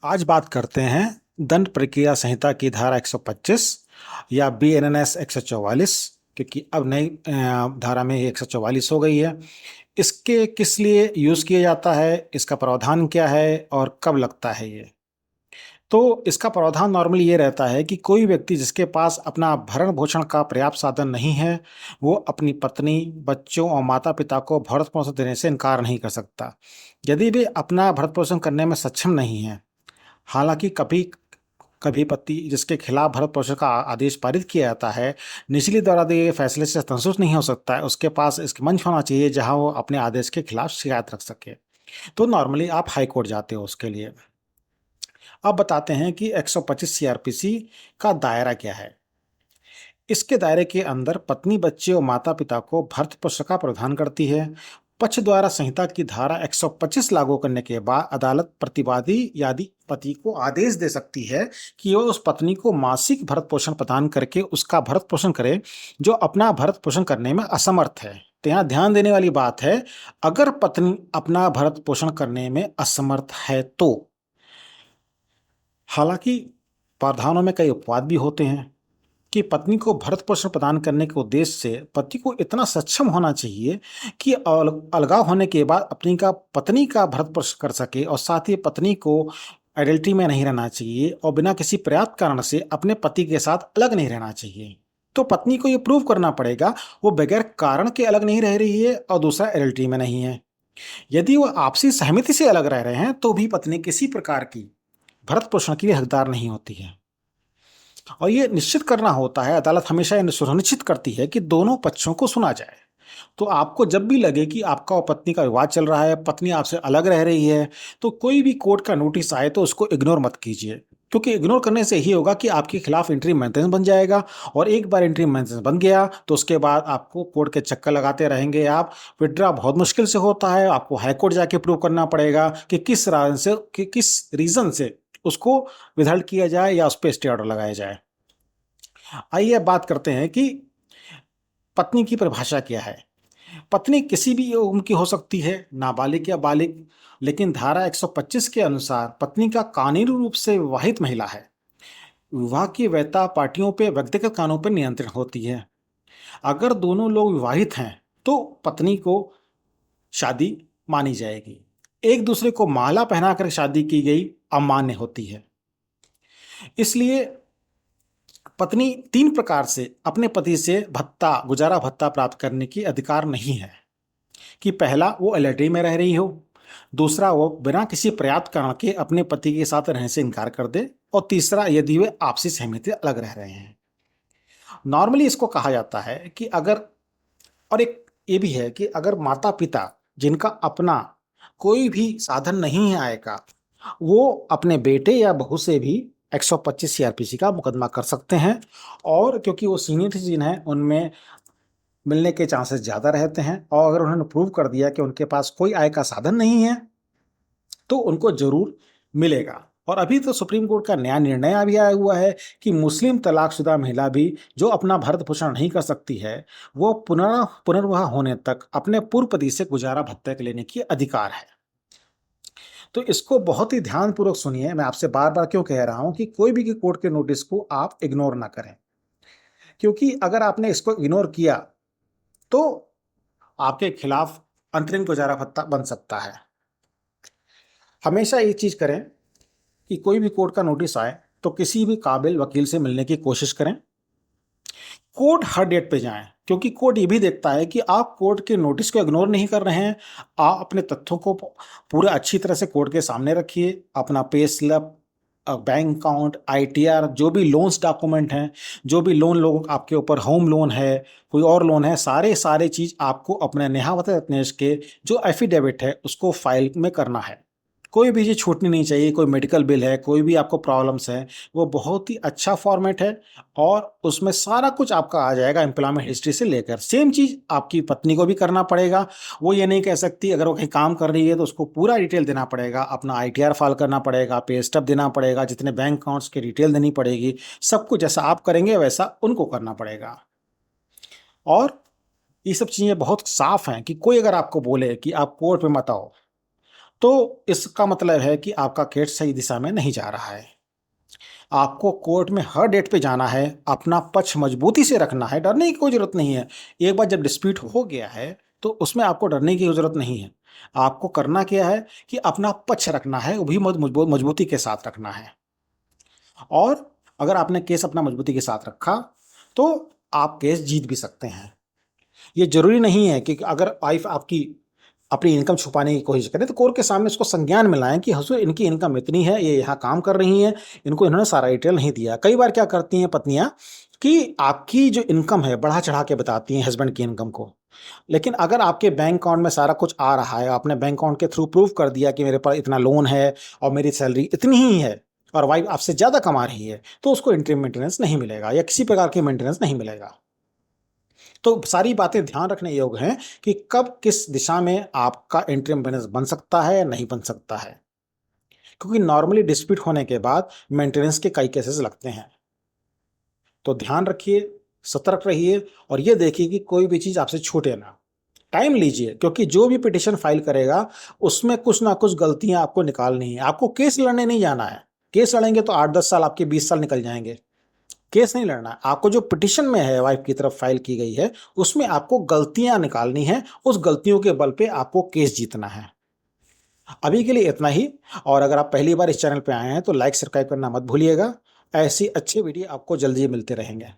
आज बात करते हैं दंड प्रक्रिया संहिता की धारा 125 या बीएनएस 144, क्योंकि अब नई धारा में 144 हो गई है। इसके किस लिए यूज किया जाता है, इसका प्रावधान क्या है और कब लगता है ये। तो इसका प्रावधान नॉर्मली ये रहता है कि कोई व्यक्ति जिसके पास अपना भरण पोषण का पर्याप्त साधन नहीं है, वो अपनी पत्नी, बच्चों और माता पिता को भरण पोषण देने से इनकार नहीं कर सकता। यदि वे अपना भरण पोषण करने में सक्षम नहीं है, हालांकि कभी कभी पति जिसके खिलाफ भरण पोषण का आदेश पारित किया जाता है, निचली द्वारा दिए गए फैसले से संतुष्ट नहीं हो सकता है, उसके पास इसके मंच होना चाहिए जहां वो अपने आदेश के खिलाफ शिकायत रख सके। तो नॉर्मली आप हाई कोर्ट जाते हो उसके लिए। अब बताते हैं कि 125 सीआरपीसी का दायरा क्या है। इसके दायरे के अंदर पत्नी, बच्चे और माता पिता को भरण पोषण का प्रावधान करती है। पक्ष द्वारा संहिता की धारा 125 लागू करने के बाद अदालत प्रतिवादी यदि पति को आदेश दे सकती है कि वह उस पत्नी को मासिक भरण पोषण प्रदान करके उसका भरण पोषण करे जो अपना भरण पोषण करने में असमर्थ है। तो यहाँ ध्यान देने वाली बात है, अगर पत्नी अपना भरण पोषण करने में असमर्थ है तो। हालांकि प्रावधानों में कई अपवाद भी होते हैं कि पत्नी को भरण पोषण प्रदान करने के उद्देश्य से पति को इतना सक्षम होना चाहिए कि अलगाव होने के बाद अपनी का पत्नी का भरण पोषण कर सके, और साथ ही पत्नी को एडल्ट्री में नहीं रहना चाहिए और बिना किसी पर्याप्त कारण से अपने पति के साथ अलग नहीं रहना चाहिए। तो पत्नी को ये प्रूव करना पड़ेगा वो बगैर कारण के अलग नहीं रह रही है और दूसरा एडल्ट्री में नहीं है। यदि वो आपसी सहमति से अलग रह रहे हैं तो भी पत्नी किसी प्रकार की भरण पोषण के लिए हकदार नहीं होती है। और ये निश्चित करना होता है, अदालत हमेशा ये सुनिश्चित करती है कि दोनों पक्षों को सुना जाए। तो आपको जब भी लगे कि आपका और पत्नी का विवाद चल रहा है, पत्नी आपसे अलग रह रही है, तो कोई भी कोर्ट का नोटिस आए तो उसको इग्नोर मत कीजिए, क्योंकि इग्नोर करने से ही होगा कि आपके खिलाफ इंट्रीम मेंटेनेंस बन जाएगा। और एक बार इंट्रीम मेंटेनेंस बन गया तो उसके बाद आपको कोर्ट के चक्कर लगाते रहेंगे आप। विड्रा बहुत मुश्किल से होता है, आपको हाईकोर्ट जाके प्रूव करना पड़ेगा कि किस रीजन से उसको विदहल्ड किया जाए या उस पर स्टे ऑर्डर लगाया जाए। आइए अब बात करते हैं कि पत्नी की परिभाषा क्या है। पत्नी किसी भी उम्र की हो सकती है, नाबालिग या बालिग, लेकिन धारा 125 के अनुसार पत्नी का कानूनी रूप से विवाहित महिला है। विवाह की वैधता पार्टियों पे व्यक्तिगत कानून पर नियंत्रण होती है। अगर दोनों लोग विवाहित हैं तो पत्नी को शादी मानी जाएगी। एक दूसरे को माला पहनाकर शादी की गई अमान्य होती है। इसलिए पत्नी 3 प्रकार से अपने पति से भत्ता, गुजारा भत्ता प्राप्त करने की अधिकार नहीं है। कि पहला, वो एलर्जी में रह रही हो। दूसरा, वो बिना किसी पर्याप्त कारण के अपने पति के साथ रहने से इनकार कर दे। और तीसरा, यदि वे आपसी सहमति अलग रह रहे हैं। नॉर्मली इसको कहा जाता है कि अगर, और एक ये भी है कि अगर माता पिता जिनका अपना कोई भी साधन नहीं है आय का, वो अपने बेटे या बहू से भी 125 सीआरपीसी का मुकदमा कर सकते हैं। और क्योंकि वो सीनियर सिटीजन है, उनमें मिलने के चांसेस ज़्यादा रहते हैं। और अगर उन्होंने प्रूव कर दिया कि उनके पास कोई आय का साधन नहीं है तो उनको जरूर मिलेगा। और अभी तो सुप्रीम कोर्ट का नया निर्णय भी आया हुआ है कि मुस्लिम तलाकशुदा महिला भी जो अपना भरण पोषण नहीं कर सकती है, वो पुनर्विवाह होने तक अपने पूर्व पति से गुजारा भत्ते लेने की अधिकार है। तो इसको बहुत ही ध्यानपूर्वक सुनिए। मैं आपसे बार बार क्यों कह रहा हूं कि कोई भी कोर्ट के नोटिस को आप इग्नोर ना करें, क्योंकि अगर आपने इसको इग्नोर किया तो आपके खिलाफ अंतरिम गुजारा भत्ता बन सकता है। हमेशा ये चीज करें कि कोई भी कोर्ट का नोटिस आए तो किसी भी काबिल वकील से मिलने की कोशिश करें। कोर्ट हर डेट पे जाएं, क्योंकि कोर्ट ये भी देखता है कि आप कोर्ट के नोटिस को इग्नोर नहीं कर रहे हैं। आप अपने तथ्यों को पूरा अच्छी तरह से कोर्ट के सामने रखिए। अपना pay slip, bank account, ITR, जो भी लोन्स डॉक्यूमेंट हैं, जो भी लोन लोगों आपके ऊपर, होम लोन है, कोई और लोन है, सारे सारे चीज़ आपको अपने नेहावत रत्नेश के जो एफिडेविट है उसको फाइल में करना है। कोई भी चीज़ छूटनी नहीं चाहिए। कोई मेडिकल बिल है, कोई भी आपको प्रॉब्लम्स है, वो बहुत ही अच्छा फॉर्मेट है और उसमें सारा कुछ आपका आ जाएगा, एम्प्लॉयमेंट हिस्ट्री से लेकर। सेम चीज़ आपकी पत्नी को भी करना पड़ेगा। वो ये नहीं कह सकती अगर वो कहीं काम कर रही है तो उसको पूरा डिटेल देना पड़ेगा, अपना आईटीआर फाइल करना पड़ेगा, पे स्टब देना पड़ेगा, जितने बैंक अकाउंट्स की डिटेल देनी पड़ेगी। सब कुछ जैसा आप करेंगे वैसा उनको करना पड़ेगा। और ये सब चीज़ें बहुत साफ हैं कि कोई अगर आपको बोले कि आप कोर्ट में मत आओ, तो इसका मतलब है कि आपका केस सही दिशा में नहीं जा रहा है। आपको कोर्ट में हर डेट पे जाना है, अपना पक्ष मजबूती से रखना है, डरने की कोई ज़रूरत नहीं है। एक बार जब डिस्प्यूट हो गया है, तो उसमें आपको डरने की ज़रूरत नहीं है। आपको करना क्या है कि अपना पक्ष रखना है, वो भी मजबूती के साथ रखना है। और अगर आपने केस अपना मजबूती के साथ रखा, तो आप केस जीत भी सकते हैं। ये ज़रूरी नहीं है कि अगर वाइफ़ आपकी अपनी इनकम छुपाने की कोशिश करें, तो कोर्ट के सामने उसको संज्ञान में लाएँ कि हुज़ूर इनकी इनकम इतनी है, ये यहाँ काम कर रही हैं, इनको इन्होंने सारा डिटेल नहीं दिया। कई बार क्या करती हैं पत्नियाँ कि आपकी जो इनकम है बढ़ा-चढ़ा के बताती हैं हस्बैंड की इनकम को। लेकिन अगर आपके बैंक अकाउंट में सारा कुछ आ रहा है, आपने बैंक अकाउंट के थ्रू प्रूव कर दिया कि मेरे पास इतना लोन है और मेरी सैलरी इतनी ही है और वाइफ़ आपसे ज़्यादा कमा रही है, तो उसको इंटरिम मेंटेनेंस नहीं मिलेगा या किसी प्रकार की मेंटेनेंस नहीं मिलेगा। तो सारी बातें ध्यान रखने योग्य हैं कि कब किस दिशा में आपका इंटरिम मेंटेनेंस बन सकता है या नहीं बन सकता है। क्योंकि नॉर्मली डिस्प्यूट होने के बाद मेंटेनेंस के कई केसेस लगते हैं। तो ध्यान रखिए, सतर्क रहिए और ये देखिए कि कोई भी चीज़ आपसे छूटे ना। टाइम लीजिए, क्योंकि जो भी पिटीशन फाइल करेगा उसमें कुछ ना कुछ गलतियाँ आपको निकालनी है। आपको केस लड़ने नहीं जाना है। केस लड़ेंगे तो 8-10 साल आपके 20 साल निकल जाएँगे। केस नहीं लड़ना है। आपको जो पिटीशन में है वाइफ की तरफ फाइल की गई है, उसमें आपको गलतियाँ निकालनी हैं, उस गलतियों के बल पे आपको केस जीतना है। अभी के लिए इतना ही। और अगर आप पहली बार इस चैनल पे आए हैं तो लाइक, सब्सक्राइब करना मत भूलिएगा। ऐसी अच्छी वीडियो आपको जल्दी ही मिलते रहेंगे।